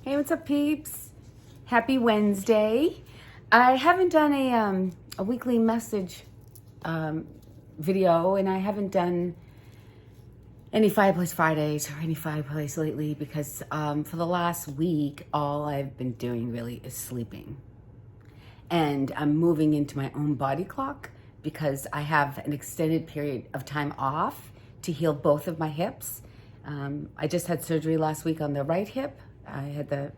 Hey, what's up, peeps? Happy Wednesday. I haven't done a weekly message video, and I haven't done any Fireplace Fridays or any Fireplace lately because for the last week, all I've been doing really is sleeping. And I'm moving into my own body clock because I have an extended period of time off to heal both of my hips. I just had surgery last week on the right hip. I had the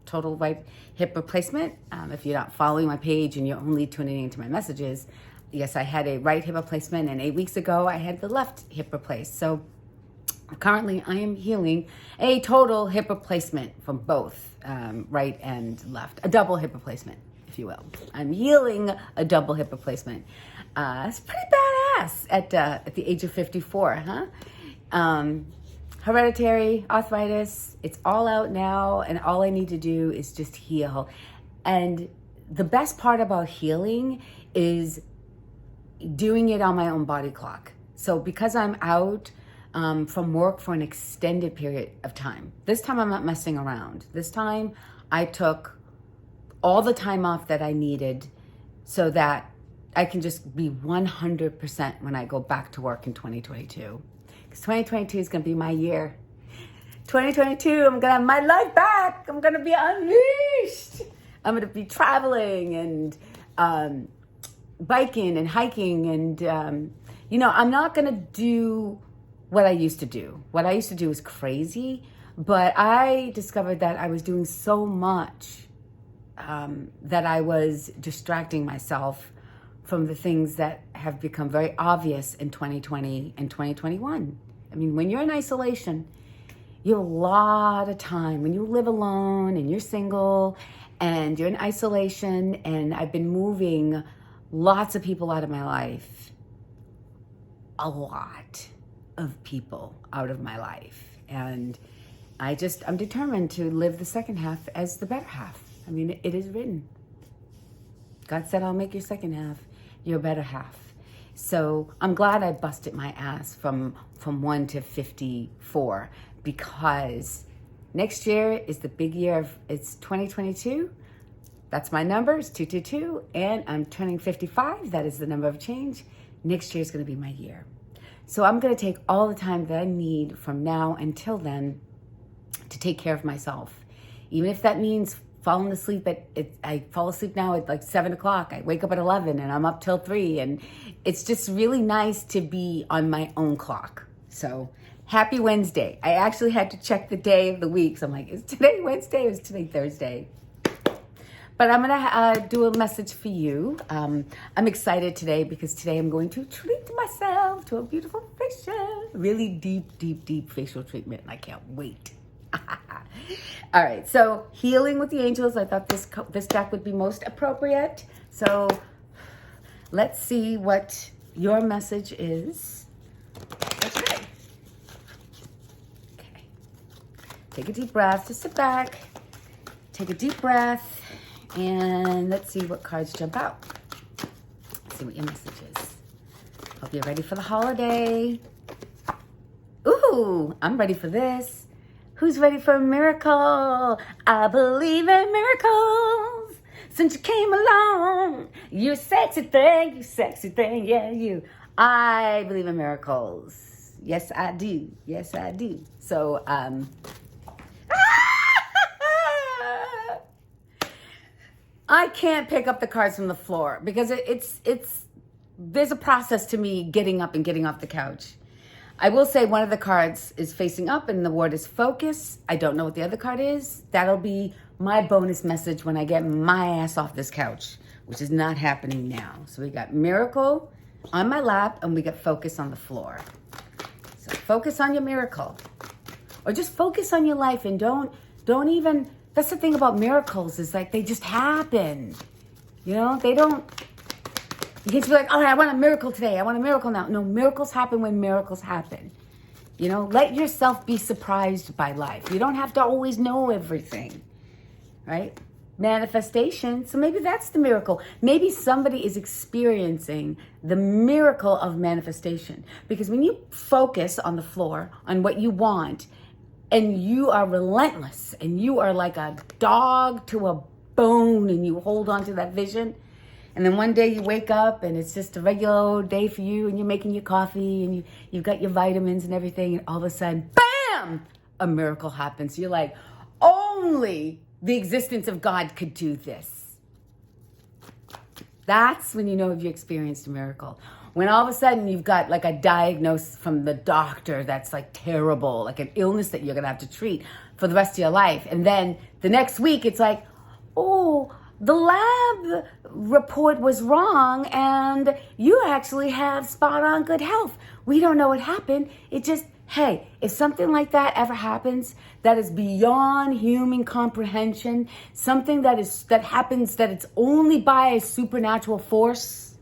total right hip replacement. If you're not following my page and you're only tuning into my messages, yes, I had a right hip replacement, and 8 weeks ago I had the left hip replaced. So currently I am healing a total hip replacement from both right and left, a double hip replacement, if you will. I'm healing a double hip replacement. It's pretty badass at the age of 54, huh? Hereditary arthritis, it's all out now, and all I need to do is just heal. And the best part about healing is doing it on my own body clock. So because I'm out from work for an extended period of time, this time I'm not messing around. This time I took all the time off that I needed so that I can just be 100% when I go back to work in 2022. 2022 is going to be my year. 2022, I'm going to have my life back. I'm going to be unleashed. I'm going to be traveling and biking and hiking. And, I'm not going to do what I used to do. What I used to do was crazy. But I discovered that I was doing so much that I was distracting myself from the things that have become very obvious in 2020 and 2021. I mean, when you're in isolation, you have a lot of time. When you live alone and you're single and you're in isolation, and I've been moving lots of people out of my life, a lot of people out of my life. And I'm determined to live the second half as the better half. I mean, it is written. God said, I'll make your second half your better half. So I'm glad I busted my ass from 1 to 54, because next year is the big year it's 2022. That's my number, it's 222, and I'm turning 55. That is the number of change. Next year is going to be my year. So I'm going to take all the time that I need from now until then to take care of myself. Even if that means falling asleep I fall asleep now at like 7 o'clock. I wake up at 11 and I'm up till 3. And it's just really nice to be on my own clock. So happy Wednesday. I actually had to check the day of the week. So I'm like, is today Wednesday or is today Thursday? But I'm going to do a message for you. I'm excited today because today I'm going to treat myself to a beautiful facial. Really deep facial treatment. And I can't wait. All right, so healing with the angels. I thought this deck would be most appropriate. So let's see what your message is. Okay. Take a deep breath. Just sit back. Take a deep breath, and let's see what cards jump out. Let's see what your message is. Hope you're ready for the holiday. Ooh, I'm ready for this. Who's ready for a miracle? I believe in miracles. Since you came along, you're a sexy thing, yeah, you. I believe in miracles. Yes, I do. Yes, I do. So, I can't pick up the cards from the floor because there's a process to me getting up and getting off the couch. I will say one of the cards is facing up and the word is focus. I don't know what the other card is. That'll be my bonus message when I get my ass off this couch, which is not happening now. So we got miracle on my lap and we got focus on the floor. So focus on your miracle, or just focus on your life, and don't even, that's the thing about miracles, is like they just happen. You know, they don't. You can't be like, all right, I want a miracle today. I want a miracle now. No, miracles happen when miracles happen. You know, let yourself be surprised by life. You don't have to always know everything, right? Manifestation. So maybe that's the miracle. Maybe somebody is experiencing the miracle of manifestation. Because when you focus on the floor, on what you want, and you are relentless and you are like a dog to a bone and you hold on to that vision. And then one day you wake up and it's just a regular old day for you and you're making your coffee and you've got your vitamins and everything, and all of a sudden, bam, a miracle happens. You're like, only the existence of God could do this. That's when you know if you experienced a miracle. When all of a sudden you've got like a diagnosis from the doctor that's like terrible, like an illness that you're going to have to treat for the rest of your life. And then the next week it's like, oh, the lab report was wrong and you actually have spot on good health. We don't know what happened. It just, hey, if something like that ever happens, that is beyond human comprehension, something that happens that it's only by a supernatural force,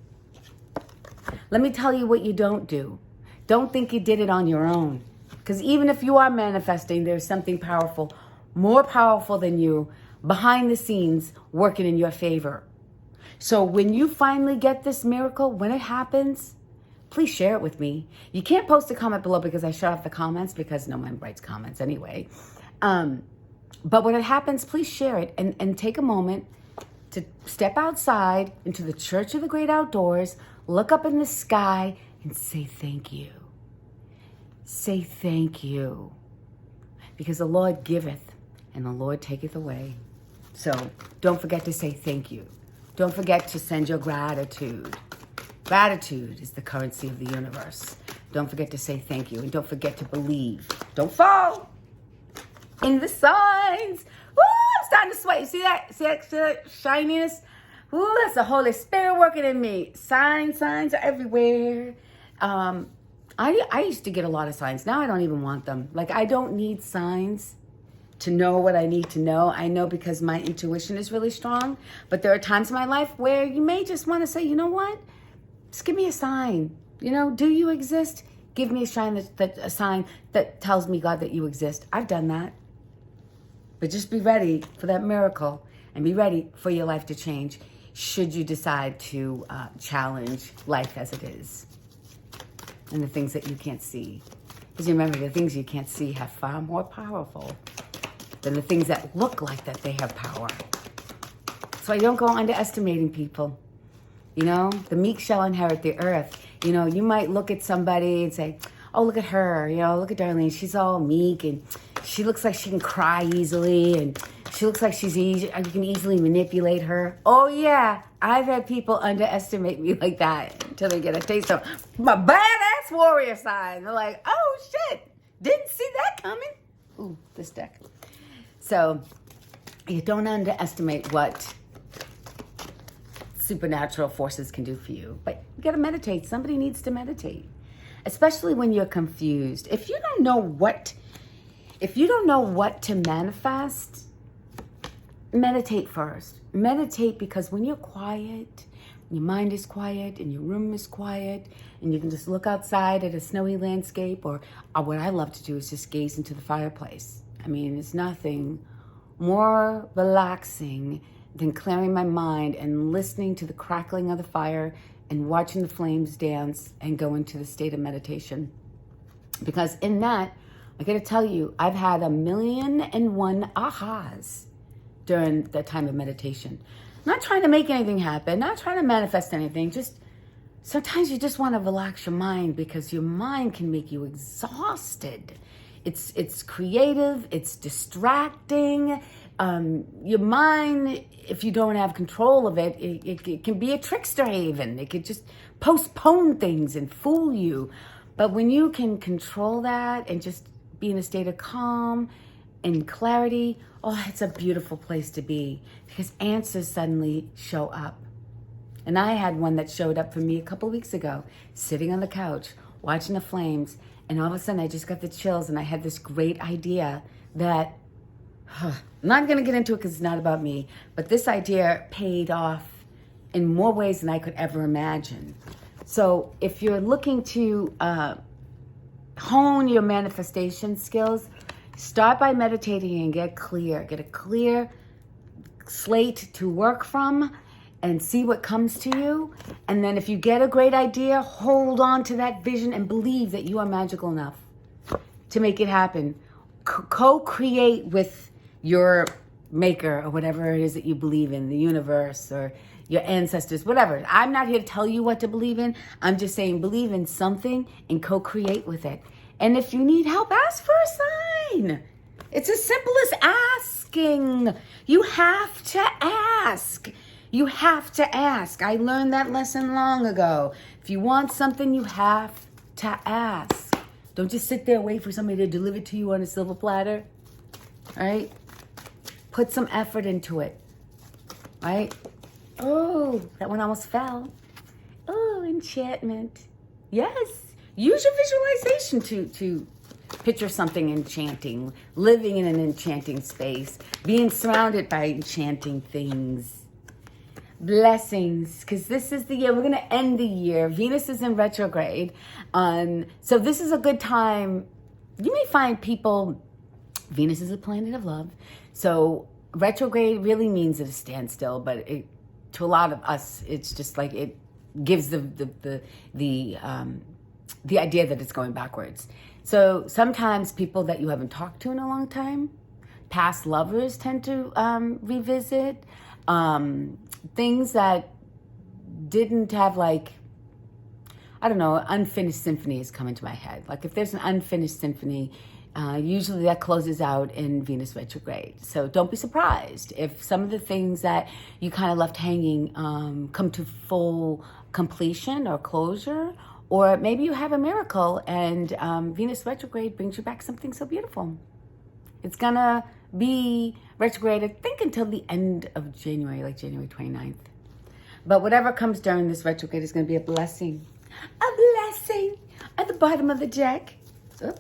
let me tell you what you don't do. Don't think you did it on your own. Because even if you are manifesting, there's something powerful, more powerful than you, behind the scenes working in your favor. So when you finally get this miracle, when it happens, please share it with me. You can't post a comment below because I shut off the comments because no one writes comments anyway. But when it happens, please share it and take a moment to step outside into the church of the great outdoors, look up in the sky and say thank you. Say thank you. Because the Lord giveth and the Lord taketh away. So don't forget to say thank you. Don't forget to send your gratitude. Gratitude is the currency of the universe. Don't forget to say thank you. And don't forget to believe. Don't fall in the signs. Woo, I'm starting to sweat. You see that? See that shininess? Ooh, that's the Holy Spirit working in me. Signs are everywhere. I used to get a lot of signs. Now I don't even want them. Like, I don't need signs to know what I need to know. I know because my intuition is really strong. But there are times in my life where you may just want to say, you know what? Just give me a sign. You know, do you exist? Give me a sign a sign that tells me, God, that you exist. I've done that. But just be ready for that miracle and be ready for your life to change should you decide to challenge life as it is and the things that you can't see. Because remember, the things you can't see have far more powerful than the things that look like that they have power. So I don't go underestimating people. You know, the meek shall inherit the earth. You know, you might look at somebody and say, oh, look at her. You know, look at Darlene. She's all meek and she looks like she can cry easily and she looks like you can easily manipulate her. Oh, yeah. I've had people underestimate me like that until they get a taste of my badass warrior side. They're like, oh, shit. Didn't see that coming. Ooh, this deck. So you don't underestimate what supernatural forces can do for you. But you got to meditate. Somebody needs to meditate, especially when you're confused. If you don't know what to manifest, meditate first. Meditate, because when you're quiet, your mind is quiet and your room is quiet and you can just look outside at a snowy landscape, or what I love to do is just gaze into the fireplace. I mean, it's nothing more relaxing than clearing my mind and listening to the crackling of the fire and watching the flames dance and go into the state of meditation. Because in that, I gotta tell you, I've had 1,000,001 ahas during the time of meditation. Not trying to make anything happen, not trying to manifest anything, just sometimes you just want to relax your mind because your mind can make you exhausted. It's creative, it's distracting. Your mind, if you don't have control of it, it can be a trickster haven. It could just postpone things and fool you. But when you can control that and just be in a state of calm and clarity, oh, it's a beautiful place to be because answers suddenly show up. And I had one that showed up for me a couple of weeks ago, sitting on the couch, watching the flames, and all of a sudden I just got the chills and I had this great idea that, I'm not going to get into it because it's not about me, but this idea paid off in more ways than I could ever imagine. So if you're looking to hone your manifestation skills, start by meditating and get clear. Get a clear slate to work from and see what comes to you. And then if you get a great idea, hold on to that vision and believe that you are magical enough to make it happen. co-create with your maker or whatever it is that you believe in, the universe or your ancestors, whatever. I'm not here to tell you what to believe in. I'm just saying believe in something and co-create with it. And if you need help, ask for a sign. It's as simple as asking. You have to ask. You have to ask. I learned that lesson long ago. If you want something, you have to ask. Don't just sit there and wait for somebody to deliver it to you on a silver platter. Right? Put some effort into it. Right? Oh, that one almost fell. Oh, enchantment. Yes. Use your visualization to picture something enchanting, living in an enchanting space, being surrounded by enchanting things. Blessings, because this is the year. We're going to end the year. Venus is in retrograde. So this is a good time. You may find people, Venus is a planet of love. So retrograde really means at a standstill, but to a lot of us, it's just like it gives the idea that it's going backwards. So sometimes people that you haven't talked to in a long time, past lovers tend to revisit things that didn't have, like, I don't know, unfinished symphony is coming to my head. Like if there's an unfinished symphony, usually that closes out in Venus retrograde. So don't be surprised if some of the things that you kind of left hanging come to full completion or closure, or maybe you have a miracle and Venus retrograde brings you back something so beautiful. It's gonna be retrograde, I think, until the end of January, like January 29th. But whatever comes during this retrograde is gonna be a blessing. A blessing. At the bottom of the deck, at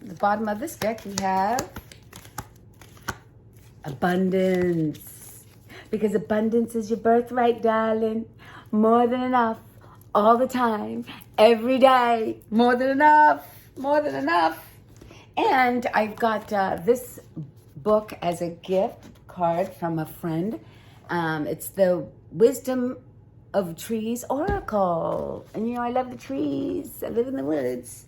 the bottom of this deck, we have abundance. Because abundance is your birthright, darling. More than enough. All the time. Every day. More than enough. More than enough. And I've got this book as a gift card from a friend. It's the Wisdom of Trees Oracle. And you know, I love the trees. I live in the woods.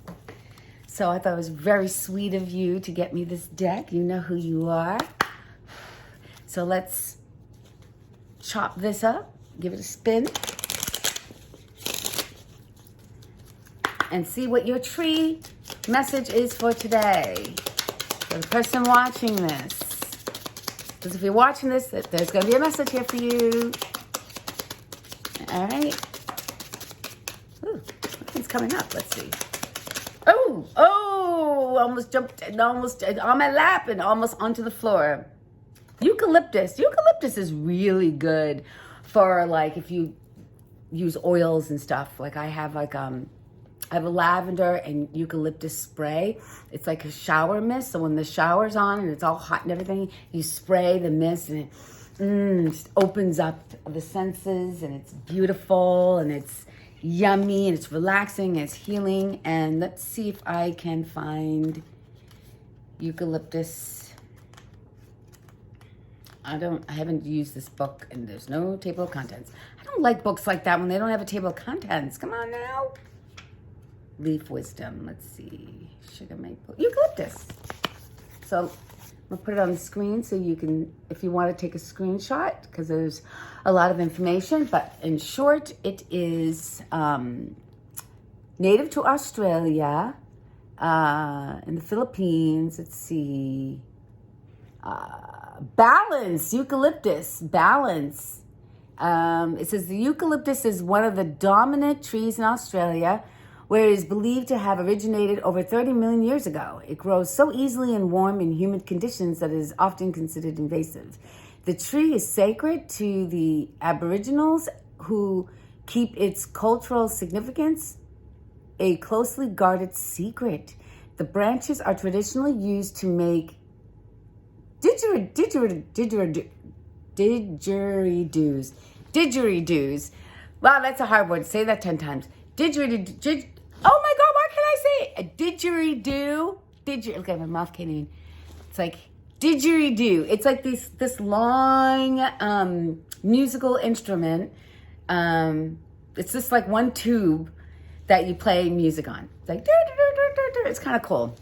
So I thought it was very sweet of you to get me this deck. You know who you are. So let's chop this up, give it a spin, and see what your tree message is for today. For the person watching this. Because if you're watching this, there's going to be a message here for you. All right. Ooh, nothing's coming up. Let's see. Oh, almost jumped, almost on my lap and almost onto the floor. Eucalyptus. Eucalyptus is really good for, like, if you use oils and stuff. Like I have I have a lavender and eucalyptus spray. It's like a shower mist. So when the shower's on and it's all hot and everything, you spray the mist and it just opens up the senses, and it's beautiful and it's yummy and it's relaxing and it's healing. And let's see if I can find eucalyptus. I haven't used this book and there's no table of contents. I don't like books like that when they don't have a table of contents. Come on now. Leaf wisdom. Let's see. Sugar maple. Eucalyptus. So I'm gonna put it on the screen so you can, if you want to take a screenshot, because there's a lot of information. But in short, it is native to Australia, in the Philippines. Let's see. Balance. Eucalyptus. Balance. It says the eucalyptus is one of the dominant trees in Australia, where it is believed to have originated over 30 million years ago. It grows so easily in warm and humid conditions that it is often considered invasive. The tree is sacred to the Aboriginals, who keep its cultural significance a closely guarded secret. The branches are traditionally used to make didgeridoos. Didgeridoos. Wow, that's a hard word. Say that 10 times. Oh my God, what can I say? A didgeridoo. Look at my mouth canine. It's like didgeridoo. It's like this long musical instrument. It's just like one tube that you play music on. It's like, it's kind of cool.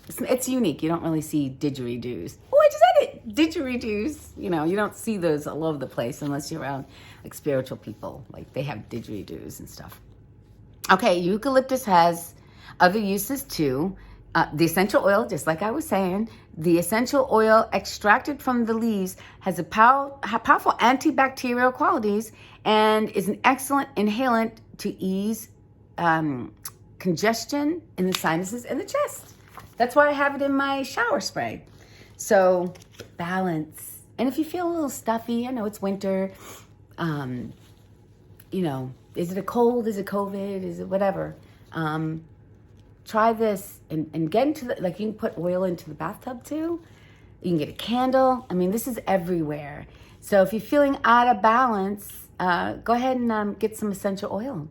It's unique. You don't really see didgeridoos. Oh, I just had it. Didgeridoos. You know, you don't see those all over the place unless you're around like spiritual people. Like they have didgeridoos and stuff. Okay, eucalyptus has other uses too. The essential oil, just like I was saying, the essential oil extracted from the leaves has powerful antibacterial qualities and is an excellent inhalant to ease congestion in the sinuses and the chest. That's why I have it in my shower spray. So, balance. And if you feel a little stuffy, I know it's winter, you know, is it a cold? Is it COVID? Is it whatever? Try this and get into the, like you can put oil into the bathtub too. You can get a candle. I mean, this is everywhere. So if you're feeling out of balance, go ahead and get some essential oil.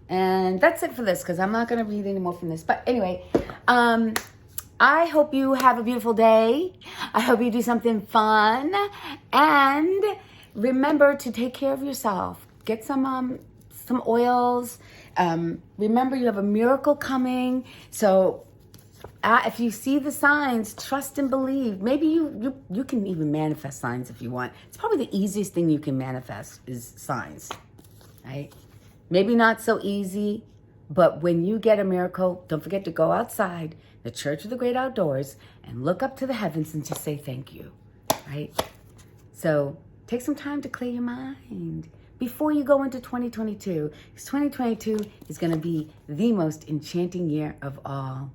And that's it for this because I'm not going to read any more from this. But anyway, I hope you have a beautiful day. I hope you do something fun. And remember to take care of yourself. Get some oils. Remember, you have a miracle coming. So if you see the signs, trust and believe. Maybe you can even manifest signs if you want. It's probably the easiest thing you can manifest is signs, right? Maybe not so easy, but when you get a miracle, don't forget to go outside, the Church of the Great Outdoors, and look up to the heavens and just say thank you, right? So take some time to clear your mind before you go into 2022, because 2022 is going to be the most enchanting year of all.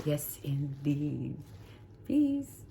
Yes, indeed. Peace.